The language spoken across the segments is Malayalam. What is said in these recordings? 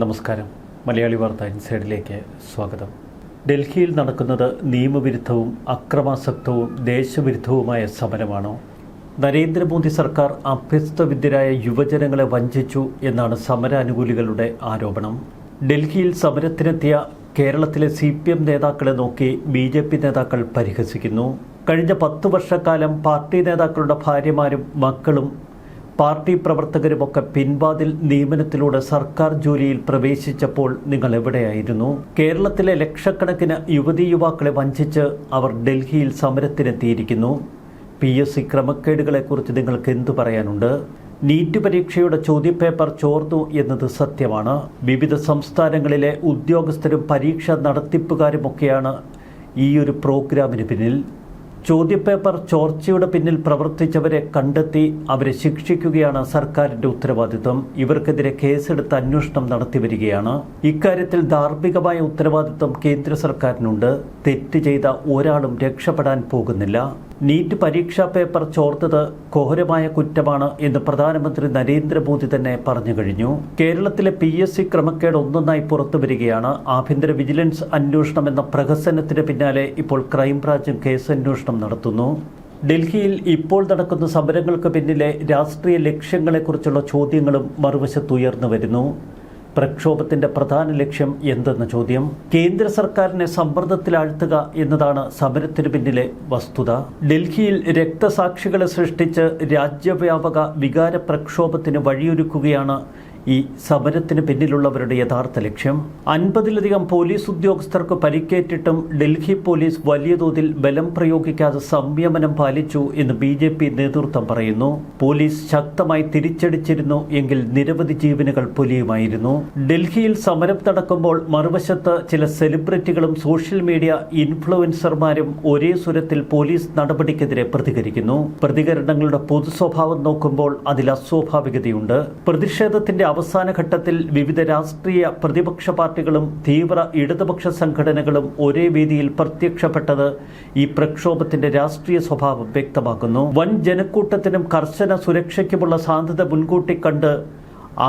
നമസ്കാരം. മലയാളി വാർത്ത ഇൻസൈഡിലേക്ക് സ്വാഗതം. ഡൽഹിയിൽ നടക്കുന്നത് നിയമവിരുദ്ധവും അക്രമാസക്തവും ദേശവിരുദ്ധവുമായ സമരമാണോ? നരേന്ദ്രമോദി സർക്കാർ അഭ്യസ്തവിദ്യരായ യുവജനങ്ങളെ വഞ്ചിച്ചു എന്നാണ് സമരാനുകൂലികളുടെ ആരോപണം. ഡൽഹിയിൽ സമരത്തിനെത്തിയ കേരളത്തിലെ CPM നേതാക്കളെ നോക്കി BJP നേതാക്കൾ പരിഹസിക്കുന്നു. കഴിഞ്ഞ 10 വർഷക്കാലം പാർട്ടി നേതാക്കളുടെ ഭാര്യമാരും മക്കളും പാർട്ടി പ്രവർത്തകരുമൊക്കെ പിൻവാതിൽ നിയമനത്തിലൂടെ സർക്കാർ ജോലിയിൽ പ്രവേശിച്ചപ്പോൾ നിങ്ങൾ എവിടെയായിരുന്നു? കേരളത്തിലെ ലക്ഷക്കണക്കിന് യുവതീ-യുവാക്കളെ വഞ്ചിച്ച് അവർ ഡൽഹിയിൽ സമരത്തിനെത്തിയിരിക്കുന്നു. PSC ക്രമക്കേടുകളെക്കുറിച്ച് നിങ്ങൾക്ക് എന്തു പറയാനുണ്ട്? നീറ്റ് പരീക്ഷയുടെ ചോദ്യപേപ്പർ ചോർന്നു എന്നത് സത്യമാണ്. വിവിധ സംസ്ഥാനങ്ങളിലെ ഉദ്യോഗസ്ഥരും പരീക്ഷ നടത്തിപ്പുകാരുമൊക്കെയാണ് ഈ ഒരു പ്രോഗ്രാമിന് പിന്നിൽ. ചോദ്യപേപ്പർ ചോർച്ചയുടെ പിന്നിൽ പ്രവർത്തിച്ചവരെ കണ്ടെത്തി അവരെ ശിക്ഷിക്കുകയാണ് സർക്കാരിൻ്റെ ഉത്തരവാദിത്വം. ഇവർക്കെതിരെ കേസെടുത്ത് അന്വേഷണം നടത്തിവരികയാണ്. ഇക്കാര്യത്തിൽ ധാർമ്മികമായ ഉത്തരവാദിത്വം കേന്ദ്ര സർക്കാരിനുണ്ട്. തെറ്റ് ചെയ്ത ഒരാളും രക്ഷപ്പെടാൻ പോകുന്നില്ല. നീറ്റ് പരീക്ഷാ പേപ്പർ ചോർത്തത് ഘോരമായ കുറ്റമാണ് എന്ന് പ്രധാനമന്ത്രി നരേന്ദ്രമോദി തന്നെ പറഞ്ഞു കഴിഞ്ഞു. കേരളത്തിലെ PSC ക്രമക്കേട് ഒന്നൊന്നായി പുറത്തു വരികയാണ്. ആഭ്യന്തര വിജിലൻസ് അന്വേഷണം എന്ന പ്രഹസനത്തിന് പിന്നാലെ ഇപ്പോൾ ക്രൈംബ്രാഞ്ചും കേസന്വേഷണം നടത്തുന്നു. ഡൽഹിയിൽ ഇപ്പോൾ നടക്കുന്ന സമരങ്ങൾക്ക് പിന്നിലെ രാഷ്ട്രീയ ലക്ഷ്യങ്ങളെക്കുറിച്ചുള്ള ചോദ്യങ്ങളും മറുവശത്ത് ഉയർന്നു വരുന്നു. പ്രക്ഷോഭത്തിന്റെ പ്രധാന ലക്ഷ്യം എന്തെന്ന ചോദ്യം. കേന്ദ്ര സർക്കാരിനെ സമ്മർദ്ദത്തിലാഴ്ത്തുക എന്നതാണ് സമരത്തിന് പിന്നിലെ വസ്തുത. ഡൽഹിയിൽ രക്തസാക്ഷികളെ സൃഷ്ടിച്ച് രാജ്യവ്യാപക വികാര പ്രക്ഷോഭത്തിന് വഴിയൊരുക്കുകയാണ് ഈ സമരത്തിന് പിന്നിലുള്ളവരുടെ യഥാർത്ഥ ലക്ഷ്യം. 50-ലധികം പോലീസ് ഉദ്യോഗസ്ഥർക്ക് പരിക്കേറ്റിട്ടും ഡൽഹി പോലീസ് വലിയ തോതിൽ ബലം പ്രയോഗിക്കാതെ സംയമനം പാലിച്ചു എന്ന് BJP നേതൃത്വം പറയുന്നു. പോലീസ് ശക്തമായി തിരിച്ചടിച്ചിരുന്നു എങ്കിൽ നിരവധി ജീവനുകൾ പൊലിയുമായിരുന്നു. ഡൽഹിയിൽ സമരം നടക്കുമ്പോൾ മറുവശത്ത് ചില സെലിബ്രിറ്റികളും സോഷ്യൽ മീഡിയ ഇൻഫ്ലുവൻസർമാരും ഒരേ സ്വരത്തിൽ പോലീസ് നടപടിക്കെതിരെ പ്രതികരിക്കുന്നു. പ്രതികരണങ്ങളുടെ പൊതു സ്വഭാവം നോക്കുമ്പോൾ അതിൽ അസ്വാഭാവികതയുണ്ട്. പ്രതിഷേധത്തിന്റെ അവസാന ഘട്ടത്തിൽ വിവിധ രാഷ്ട്രീയ പ്രതിപക്ഷ പാർട്ടികളും തീവ്ര ഇടതുപക്ഷ സംഘടനകളും ഒരേ വേദിയിൽ പ്രത്യക്ഷപ്പെട്ടത് ഈ പ്രക്ഷോഭത്തിന്റെ രാഷ്ട്രീയ സ്വഭാവം വ്യക്തമാക്കുന്നു. വൻ ജനക്കൂട്ടത്തിനും കർശന സുരക്ഷയ്ക്കുമുള്ള സാധ്യത മുൻകൂട്ടി കണ്ട്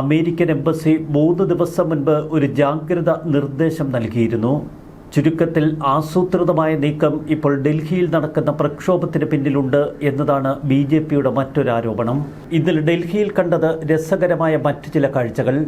അമേരിക്കൻ എംബസി 3 ദിവസം മുൻപ് ഒരു ജാഗ്രത നിർദ്ദേശം നൽകിയിരുന്നു. ചുരുക്കത്തിൽ ആസൂത്രിതമായ നീക്കം ഇപ്പോൾ ഡൽഹിയിൽ നടക്കുന്ന പ്രക്ഷോഭത്തിന് പിന്നിലുണ്ട് എന്നതാണ് BJPയുടെ മറ്റൊരു ആരോപണം. ഇന്നലെ ഡൽഹിയിൽ കണ്ടത് രസകരമായ മറ്റു ചില കാഴ്ചകൾ.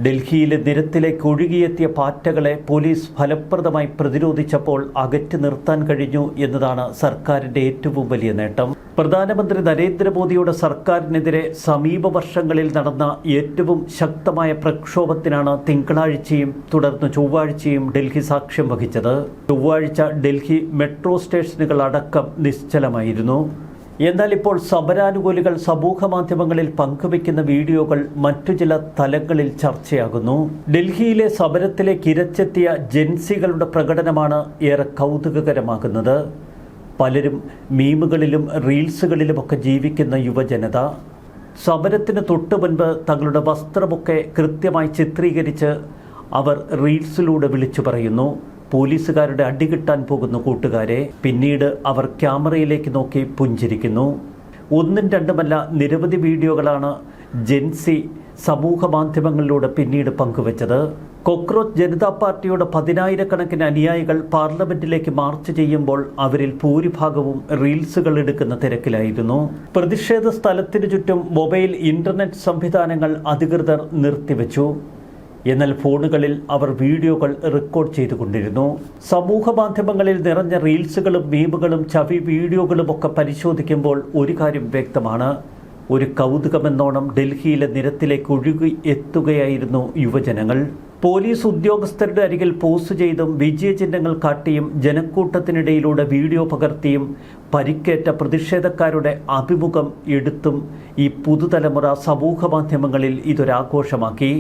ഡൽഹിയിലെ നിരത്തിലേക്ക് ഒഴുകിയെത്തിയ പാറ്റകളെ പോലീസ് ഫലപ്രദമായി പ്രതിരോധിച്ചപ്പോൾ അകറ്റി നിർത്താൻ കഴിഞ്ഞു എന്നതാണ് സർക്കാരിൻ്റെ ഏറ്റവും വലിയ നേട്ടം. പ്രധാനമന്ത്രി നരേന്ദ്രമോദിയുടെ സർക്കാരിനെതിരെ സമീപ വർഷങ്ങളിൽ നടന്ന ഏറ്റവും ശക്തമായ പ്രക്ഷോഭത്തിനാണ് തിങ്കളാഴ്ചയും തുടർന്ന് ചൊവ്വാഴ്ചയും ഡൽഹി സാക്ഷ്യം വഹിച്ചത്. ചൊവ്വാഴ്ച ഡൽഹി മെട്രോ സ്റ്റേഷനുകൾ അടക്കം നിശ്ചലമായിരുന്നു. എന്നാൽ ഇപ്പോൾ സമരാനുകൂലികൾ സമൂഹ മാധ്യമങ്ങളിൽ പങ്കുവയ്ക്കുന്ന വീഡിയോകൾ മറ്റു ചില തലങ്ങളിൽ ചർച്ചയാകുന്നു. ഡൽഹിയിലെ സമരത്തിലേക്ക് ഇരച്ചെത്തിയ ജെൻസികളുടെ പ്രകടനമാണ് ഏറെ കൗതുകകരമാകുന്നത്. പലരും മീമുകളിലും റീൽസുകളിലുമൊക്കെ ജീവിക്കുന്ന യുവജനത സമരത്തിന് തൊട്ടു മുൻപ് തങ്ങളുടെ വസ്ത്രമൊക്കെ കൃത്യമായി ചിത്രീകരിച്ച് അവർ റീൽസിലൂടെ വിളിച്ചു പറയുന്നു. പോലീസുകാരുടെ അടികിട്ടാൻ പോകുന്ന കൂട്ടുകാരെ. പിന്നീട് അവർ ക്യാമറയിലേക്ക് നോക്കി പുഞ്ചിരിക്കുന്നു. ഒന്നും രണ്ടുമല്ല, നിരവധി വീഡിയോകളാണ് ജെൻസി സമൂഹ മാധ്യമങ്ങളിലൂടെ പിന്നീട് പങ്കുവച്ചത്. കോക്രോച്ച് ജനതാ പാർട്ടിയുടെ 10,000-കണക്കിന് അനുയായികൾ പാർലമെന്റിലേക്ക് മാർച്ച് ചെയ്യുമ്പോൾ അവരിൽ ഭൂരിഭാഗവും റീൽസുകൾ എടുക്കുന്ന തിരക്കിലായിരുന്നു. പ്രതിഷേധ സ്ഥലത്തിനു ചുറ്റും മൊബൈൽ ഇന്റർനെറ്റ് സംവിധാനങ്ങൾ അധികൃതർ നിർത്തിവെച്ചു. എന്നാൽ ഫോണുകളിൽ അവർ വീഡിയോകൾ റെക്കോർഡ് ചെയ്തുകൊണ്ടിരുന്നു. സമൂഹ മാധ്യമങ്ങളിൽ നിറഞ്ഞ റീൽസുകളും മീമുകളും ചവി വീഡിയോകളുമൊക്കെ പരിശോധിക്കുമ്പോൾ ഒരു കാര്യം വ്യക്തമാണ്. ഒരു കൗതുകമെന്നോണം ഡൽഹിയിലെ നിരത്തിലേക്ക് ഒഴുകി എത്തുകയായിരുന്നു യുവജനങ്ങൾ. പോലീസ് ഉദ്യോഗസ്ഥരുടെ അരികിൽ പോസ്റ്റ് ചെയ്തും വിജയചിഹ്നങ്ങൾ കാട്ടിയും ജനക്കൂട്ടത്തിനിടയിലൂടെ വീഡിയോ പകർത്തിയും പരിക്കേറ്റ പ്രതിഷേധക്കാരുടെ അഭിമുഖം എടുത്തും ഈ പുതുതലമുറ സമൂഹ മാധ്യമങ്ങളിൽ ഇതൊരാഘോഷമാക്കി.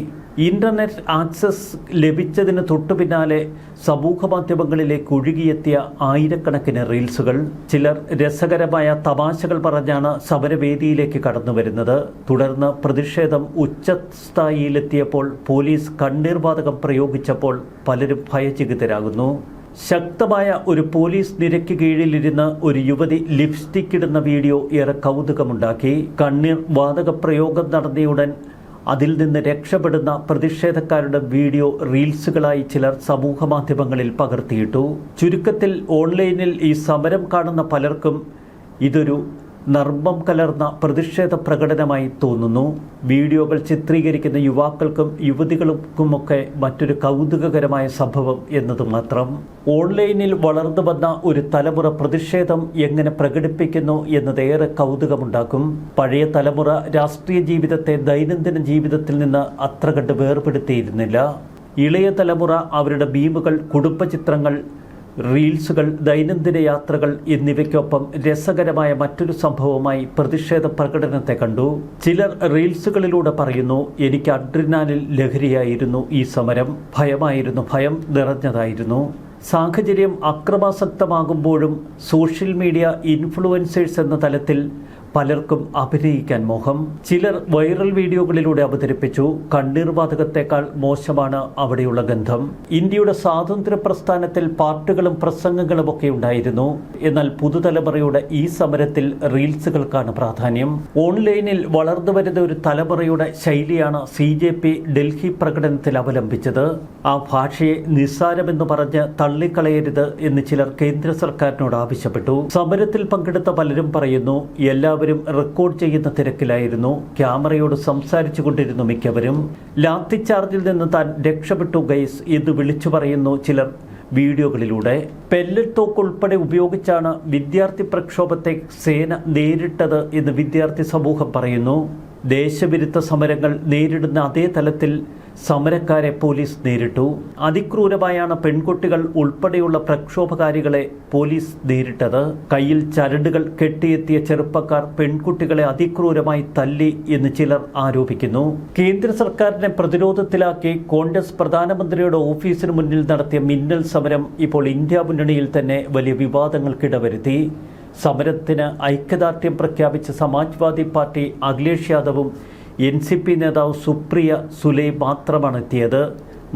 ഇന്റർനെറ്റ് ആക്സസ് ലഭിച്ചതിന് തൊട്ടു പിന്നാലെ സമൂഹ മാധ്യമങ്ങളിലേക്ക് ഒഴുകിയെത്തിയ ആയിരക്കണക്കിന് റീൽസുകൾ. ചിലർ രസകരമായ തമാശകൾ പറഞ്ഞാണ് സമരവേദിയിലേക്ക് കടന്നു വരുന്നത്. തുടർന്ന് പ്രതിഷേധം ഉച്ചസ്ഥായിയിലെത്തിയപ്പോൾ പോലീസ് കണ്ണീർവാതകം പ്രയോഗിച്ചപ്പോൾ പലരും ഭയചകിതരാകുന്നു. ശക്തമായ ഒരു പോലീസ് നിരയ്ക്ക് കീഴിലിരുന്ന് ഒരു യുവതി ലിപ്സ്റ്റിക് ഇടുന്ന വീഡിയോ ഏറെ കൗതുകമുണ്ടാക്കി. കണ്ണീർ വാതക പ്രയോഗം നടത്തിയുടൻ അതിൽ നിന്ന് രക്ഷപ്പെടുന്ന പ്രതിഷേധക്കാരുടെ വീഡിയോ റീൽസുകളായി ചിലർ സമൂഹമാധ്യമങ്ങളിൽ പകർത്തിയിട്ടു. ചുരുക്കത്തിൽ ഓൺലൈനിൽ ഈ സമരം കാണുന്ന പലർക്കും ഇതൊരു നർമ്മം കലർന്ന പ്രതിഷേധ പ്രകടനമായി തോന്നുന്നു. വീഡിയോകൾ ചിത്രീകരിക്കുന്ന യുവാക്കൾക്കും യുവതികൾക്കുമൊക്കെ മറ്റൊരു കൗതുകകരമായ സംഭവം എന്നത് മാത്രം. ഓൺലൈനിൽ വളർന്നു വന്ന ഒരു തലമുറ പ്രതിഷേധം എങ്ങനെ പ്രകടിപ്പിക്കുന്നു എന്നതേറെ കൗതുകമുണ്ടാക്കും. പഴയ തലമുറ രാഷ്ട്രീയ ജീവിതത്തെ ദൈനംദിന ജീവിതത്തിൽ നിന്ന് അത്ര കണ്ട് വേർപെടുത്തിയിരുന്നില്ല. ഇളയ തലമുറ അവരുടെ മീമുകൾ, കുടുംബചിത്രങ്ങൾ, റീൽസുകൾ, ദൈനംദിന യാത്രകൾ എന്നിവയ്ക്കൊപ്പം രസകരമായ മറ്റൊരു സംഭവമായി പ്രതിഷേധ പ്രകടനത്തെ കണ്ടു. ചിലർ റീൽസുകളിലൂടെ പറയുന്നു, എനിക്ക് അഡ്രിനാലിൻ ലഹരിയായിരുന്നു ഈ സമരം, ഭയം നിറഞ്ഞതായിരുന്നു. സാഹചര്യം അക്രമാസക്തമാകുമ്പോഴും സോഷ്യൽ മീഡിയ ഇൻഫ്ലുവൻസേഴ്സ് എന്ന തലത്തിൽ പലർക്കും അഭിനയിക്കാൻ മോഹം. ചിലർ വൈറൽ വീഡിയോകളിലൂടെ അവതരിപ്പിച്ചു, കണ്ണീർവാതകത്തേക്കാൾ മോശമാണ് അവിടെയുള്ള ഗന്ധം. ഇന്ത്യയുടെ സ്വാതന്ത്ര്യ പ്രസ്ഥാനത്തിൽ പാട്ടുകളും പ്രസംഗങ്ങളും ഒക്കെ ഉണ്ടായിരുന്നു. എന്നാൽ പുതുതലമുറയുടെ ഈ സമരത്തിൽ റീൽസുകൾക്കാണ് പ്രാധാന്യം. ഓൺലൈനിൽ വളർന്നു വരുന്ന ഒരു തലമുറയുടെ ശൈലിയാണ് CJP ഡൽഹി പ്രകടനത്തിൽ അവലംബിച്ചത്. ആ ഭാഷയെ നിസ്സാരമെന്ന് പറഞ്ഞ് തള്ളിക്കളയരുത് എന്ന് ചിലർ കേന്ദ്ര സർക്കാരിനോട് ആവശ്യപ്പെട്ടു. സമരത്തിൽ പങ്കെടുത്ത പലരും പറയുന്നു, എല്ലാവരും റെക്കോർഡ് ചെയ്യുന്ന തിരക്കിലായിരുന്നു, ക്യാമറയോട് സംസാരിച്ചു കൊണ്ടിരുന്നു മിക്കവരും. ലാത്തി ചാർജിൽ നിന്ന് താൻ രക്ഷപ്പെട്ടു ഗൈസ് എന്ന് വിളിച്ചു പറയുന്നു ചിലർ വീഡിയോകളിലൂടെ. പെല്ലറ്റ് തോക്ക് ഉൾപ്പെടെ ഉപയോഗിച്ചാണ് വിദ്യാർത്ഥി പ്രക്ഷോഭത്തെ സേന നേരിട്ടത് എന്ന് വിദ്യാർത്ഥി സമൂഹം പറയുന്നു. ദേശവിരുദ്ധ സമരങ്ങൾ നേരിടുന്ന അതേ തലത്തിൽ സമരക്കാരെ പോലീസ് നേരിട്ടു. അതിക്രൂരമായാണ് പെൺകുട്ടികൾ ഉൾപ്പെടെയുള്ള പ്രക്ഷോഭകാരികളെ പോലീസ് നേരിട്ടത്. കയ്യിൽ ചരടുകൾ കെട്ടിയെത്തിയ ചെറുപ്പക്കാർ പെൺകുട്ടികളെ അതിക്രൂരമായി തല്ലി എന്ന് ചിലർ ആരോപിക്കുന്നു. കേന്ദ്ര സർക്കാരിനെ പ്രതിരോധത്തിലാക്കി കോൺഗ്രസ് പ്രധാനമന്ത്രിയുടെ ഓഫീസിന് മുന്നിൽ നടത്തിയ മിന്നൽ സമരം ഇപ്പോൾ ഇന്ത്യ മുന്നണിയിൽ തന്നെ വലിയ വിവാദങ്ങൾക്കിടവരുത്തി. സമരത്തിന് ഐക്യദാർഢ്യം പ്രഖ്യാപിച്ച സമാജ്വാദി പാർട്ടി അഖിലേഷ് യാദവും NCP നേതാവ് സുപ്രിയ സുലെ മാത്രമാണ് എത്തിയത്.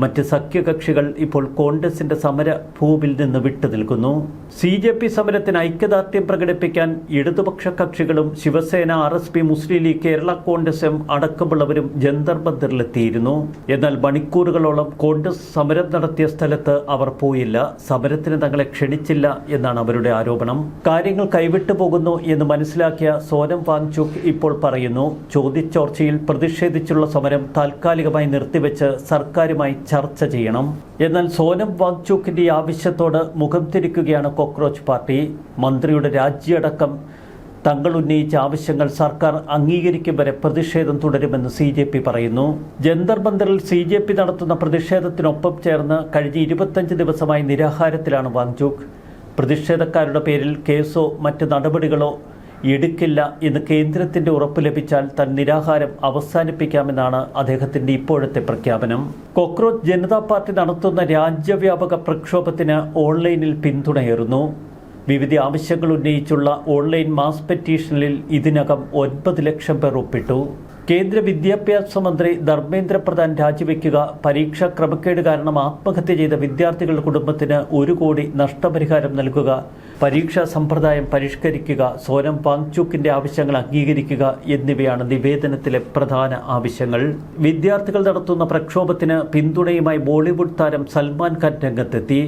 മറ്റ് സഖ്യകക്ഷികൾ ഇപ്പോൾ കോൺഗ്രസിന്റെ സമരഭൂമിൽ നിന്ന് വിട്ടുനിൽക്കുന്നു. CJP സമരത്തിന് ഐക്യദാർഢ്യം പ്രകടിപ്പിക്കാൻ ഇടതുപക്ഷ കക്ഷികളും ശിവസേന, RSP, മുസ്ലിം ലീഗ്, കേരള കോൺഗ്രസും അടക്കമുള്ളവരും ജന്തർ മന്ദിറിലെത്തിയിരുന്നു. എന്നാൽ മണിക്കൂറുകളോളം കോൺഗ്രസ് സമരം നടത്തിയ സ്ഥലത്ത് അവർ പോയില്ല. സമരത്തിന് തങ്ങളെ ക്ഷണിച്ചില്ല എന്നാണ് അവരുടെ ആരോപണം. കാര്യങ്ങൾ കൈവിട്ടു പോകുന്നു എന്ന് മനസ്സിലാക്കിയ സോനം വാങ്ചുക് ഇപ്പോൾ പറയുന്നു, ചോദ്യചോർച്ചയിൽ പ്രതിഷേധിച്ചുള്ള സമരം താൽക്കാലികമായി നിർത്തിവെച്ച് സർക്കാരുമായി ചർച്ച ചെയ്യണം. എന്നാൽ സോനം വാങ്ചുക്കിന്റെ ഈ ആവശ്യത്തോട് മുഖം തിരിക്കുകയാണ് കോക്രോച്ച് പാർട്ടി. മന്ത്രിയുടെ രാജിയടക്കം തങ്ങൾ ഉന്നയിച്ച ആവശ്യങ്ങൾ സർക്കാർ അംഗീകരിക്കും വരെ പ്രതിഷേധം തുടരുമെന്ന് CJP പറയുന്നു. ജന്തർ മന്ദിറിൽ CJP നടത്തുന്ന പ്രതിഷേധത്തിനൊപ്പം ചേർന്ന് കഴിഞ്ഞ 25 ദിവസമായി നിരാഹാരത്തിലാണ് വാങ്ചുക്. പ്രതിഷേധക്കാരുടെ പേരിൽ കേസോ മറ്റ് നടപടികളോ എടുക്കില്ല എന്ന് കേന്ദ്രത്തിന്റെ ഉറപ്പ് ലഭിച്ചാൽ താൻ നിരാഹാരം അവസാനിപ്പിക്കാമെന്നാണ് അദ്ദേഹത്തിന്റെ ഇപ്പോഴത്തെ പ്രഖ്യാപനം. കോക്രോച്ച് ജനതാ പാർട്ടി നടത്തുന്ന രാജ്യവ്യാപക പ്രക്ഷോഭത്തിന് ഓൺലൈനിൽ പിന്തുണയേറുന്നു. വിവിധ ആവശ്യങ്ങൾ ഉന്നയിച്ചുള്ള ഓൺലൈൻ മാസ് പെറ്റീഷനിൽ ഇതിനകം 9 ലക്ഷം പേർ ഒപ്പിട്ടു. കേന്ദ്ര വിദ്യാഭ്യാസ മന്ത്രി ധർമ്മേന്ദ്ര പ്രധാൻ രാജിവെക്കുക, പരീക്ഷാ ക്രമക്കേട് കാരണം ആത്മഹത്യ ചെയ്ത വിദ്യാർത്ഥികളുടെ കുടുംബത്തിന് 1 കോടി നഷ്ടപരിഹാരം നൽകുക, പരീക്ഷാ സമ്പ്രദായം പരിഷ്കരിക്കുക, സോനം വാങ്ചുക്കിന്റെ ആവശ്യങ്ങൾ അംഗീകരിക്കുക എന്നിവയാണ് നിവേദനത്തിലെ പ്രധാന ആവശ്യങ്ങൾ. വിദ്യാർത്ഥികൾ നടത്തുന്ന പ്രക്ഷോഭത്തിന് പിന്തുണയുമായി ബോളിവുഡ് താരം സൽമാൻ ഖാൻ രംഗത്തെത്തി.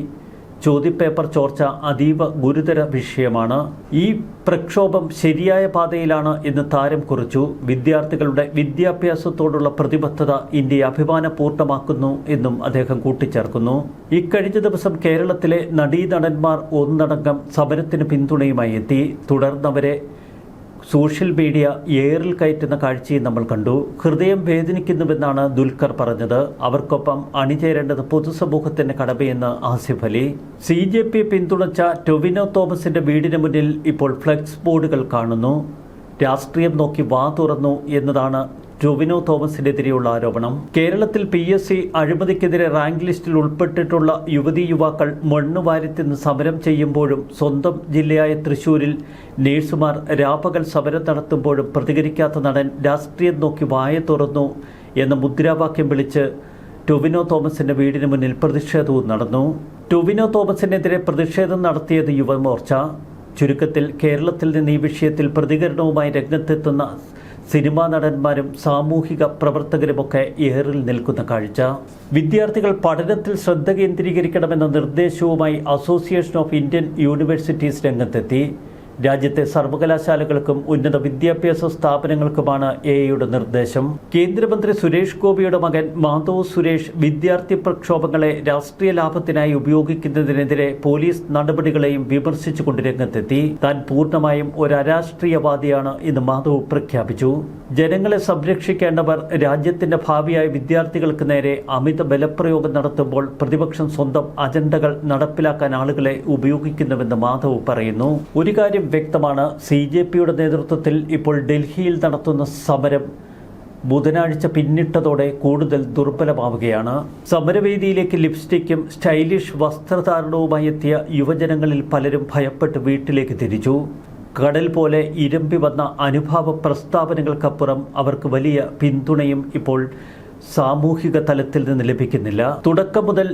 ചോദ്യപേപ്പർ ചോർച്ച അതീവ ഗുരുതര വിഷയമാണ്. ഈ പ്രക്ഷോഭം ശരിയായ പാതയിലാണ് എന്ന് താരം കുറിച്ചു. വിദ്യാർത്ഥികളുടെ വിദ്യാഭ്യാസത്തോടുള്ള പ്രതിബദ്ധത ഇന്ത്യയെ അഭിമാനപൂർണ്ണമാക്കുന്നു എന്നും അദ്ദേഹം കൂട്ടിച്ചേർക്കുന്നു. ഇക്കഴിഞ്ഞ ദിവസം കേരളത്തിലെ നടീനടന്മാർ ഒന്നടങ്കം സമരത്തിന് പിന്തുണയുമായി എത്തി. തുടർന്നവരെ സോഷ്യൽ മീഡിയ ഏറിൽ കയറ്റുന്ന കാഴ്ചയും നമ്മൾ കണ്ടു. ഹൃദയം വേദനിക്കുന്നുവെന്നാണ് ദുൽഖർ പറഞ്ഞത്. അവർക്കൊപ്പം അണിചേരേണ്ടത് പൊതുസമൂഹത്തിന്റെ കടമയെന്ന് ആസിഫ് അലി. CJP പിന്തുണച്ച ടൊവിനോ തോമസിന്റെ വീടിന് മുന്നിൽ ഇപ്പോൾ ഫ്ലെക്സ് ബോർഡുകൾ കാണുന്നു. രാഷ്ട്രീയം നോക്കി വാ തുറന്നു എന്നതാണ് ടൊവിനോ തോമസിനെതിരെയുള്ള ആരോപണം. കേരളത്തിൽ PSC അഴിമതിക്കെതിരെ റാങ്ക് ലിസ്റ്റിൽ ഉൾപ്പെട്ടിട്ടുള്ള യുവതീ-യുവാക്കൾ മണ്ണുവാരിത്തിന്ന് സമരം ചെയ്യുമ്പോഴും സ്വന്തം ജില്ലയായ തൃശ്ശൂരിൽ നേഴ്സുമാർ രാപ്പകൽ സമരം നടത്തുമ്പോഴും പ്രതികരിക്കാത്ത നടൻ രാഷ്ട്രീയം നോക്കി വായ തുറന്നു എന്ന മുദ്രാവാക്യം വിളിച്ച് ടൊവിനോ തോമസിന്റെ വീടിന് മുന്നിൽ പ്രതിഷേധവും നടന്നു. ടൊവിനോ തോമസിനെതിരെ പ്രതിഷേധം നടത്തിയത് യുവമോർച്ച. ചുരുക്കത്തിൽ കേരളത്തിൽ നിന്ന് ഈ വിഷയത്തിൽ പ്രതികരണവുമായി രംഗത്തെത്തുന്ന സിനിമാ നടന്മാരും സാമൂഹിക പ്രവർത്തകരുമൊക്കെ ഏറിൽ നിൽക്കുന്ന കാഴ്ച. വിദ്യാർത്ഥികൾ പഠനത്തിൽ ശ്രദ്ധ കേന്ദ്രീകരിക്കണമെന്ന നിർദ്ദേശവുമായി അസോസിയേഷൻ ഓഫ് ഇന്ത്യൻ യൂണിവേഴ്സിറ്റീസ് രംഗത്തെത്തി. രാജ്യത്തെ സർവകലാശാലകൾക്കും ഉന്നത വിദ്യാഭ്യാസ സ്ഥാപനങ്ങൾക്കുമാണ് എയുടെ നിർദ്ദേശം. കേന്ദ്രമന്ത്രി സുരേഷ് ഗോപിയുടെ മകൻ മാധവ് സുരേഷ് വിദ്യാർത്ഥി പ്രക്ഷോഭങ്ങളെ രാഷ്ട്രീയ ലാഭത്തിനായി ഉപയോഗിക്കുന്നതിനെതിരെ പോലീസ് നടപടികളെയും വിമർശിച്ചുകൊണ്ട് രംഗത്തെത്തി. താൻ പൂർണ്ണമായും ഒരു അരാഷ്ട്രീയവാദിയാണ് എന്ന് മാധവ് പ്രഖ്യാപിച്ചു. ജനങ്ങളെ സംരക്ഷിക്കേണ്ടവർ രാജ്യത്തിന്റെ ഭാവിയായ വിദ്യാർത്ഥികൾക്ക് നേരെ അമിത ബലപ്രയോഗം നടത്തുമ്പോൾ പ്രതിപക്ഷം സ്വന്തം അജണ്ടകൾ നടപ്പിലാക്കാൻ ആളുകളെ ഉപയോഗിക്കുന്നുവെന്ന് മാധവ് പറയുന്നു. ഒരു കാര്യം വ്യക്തമാണ്, CJPയുടെ നേതൃത്വത്തിൽ ഇപ്പോൾ ഡൽഹിയിൽ നടത്തുന്ന സമരം ബുധനാഴ്ച പിന്നിട്ടതോടെ കൂടുതൽ ദുർബലമാവുകയാണ്. സമരവേദിയിലേക്ക് ലിപ്സ്റ്റിക്കും സ്റ്റൈലിഷ് വസ്ത്രധാരണവുമായി എത്തിയ യുവജനങ്ങളിൽ പലരും ഭയപ്പെട്ട് വീട്ടിലേക്ക് തിരിച്ചു. കടൽ പോലെ ഇരമ്പി വന്ന അനുഭാവ പ്രസ്താവനകൾക്കപ്പുറം അവർക്ക് വലിയ പിന്തുണയും ഇപ്പോൾ സാമൂഹിക തലത്തിൽ നിന്ന് ലഭിക്കുന്നില്ല. തുടക്കം മുതൽ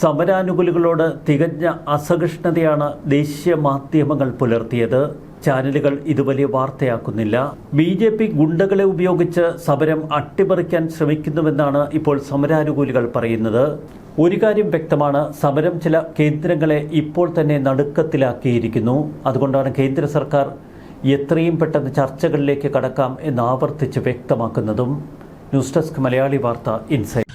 സമരാനുകൂലികളോട് തികഞ്ഞ അസഹിഷ്ണുതയാണ് ദേശീയ മാധ്യമങ്ങൾ പുലർത്തിയത്. ചാനലുകൾ ഇത് വലിയ വാർത്തയാക്കുന്നില്ല. BJP ഗുണ്ടകളെ ഉപയോഗിച്ച് സമരം അട്ടിമറിക്കാൻ ശ്രമിക്കുന്നുവെന്നാണ് ഇപ്പോൾ സമരാനുകൂലികൾ പറയുന്നത്. ഒരു കാര്യം വ്യക്തമാണ്, സമരം ചില കേന്ദ്രങ്ങളെ ഇപ്പോൾ തന്നെ നടുക്കത്തിലാക്കിയിരിക്കുന്നു. അതുകൊണ്ടാണ് കേന്ദ്ര സർക്കാർ എത്രയും പെട്ടെന്ന് ചർച്ചകളിലേക്ക് കടക്കാം എന്ന് ആവർത്തിച്ച് വ്യക്തമാക്കുന്നതും. ന്യൂസ് ഡെസ്ക് മലയാളി വാർത്ത ഇൻസൈറ്റ്.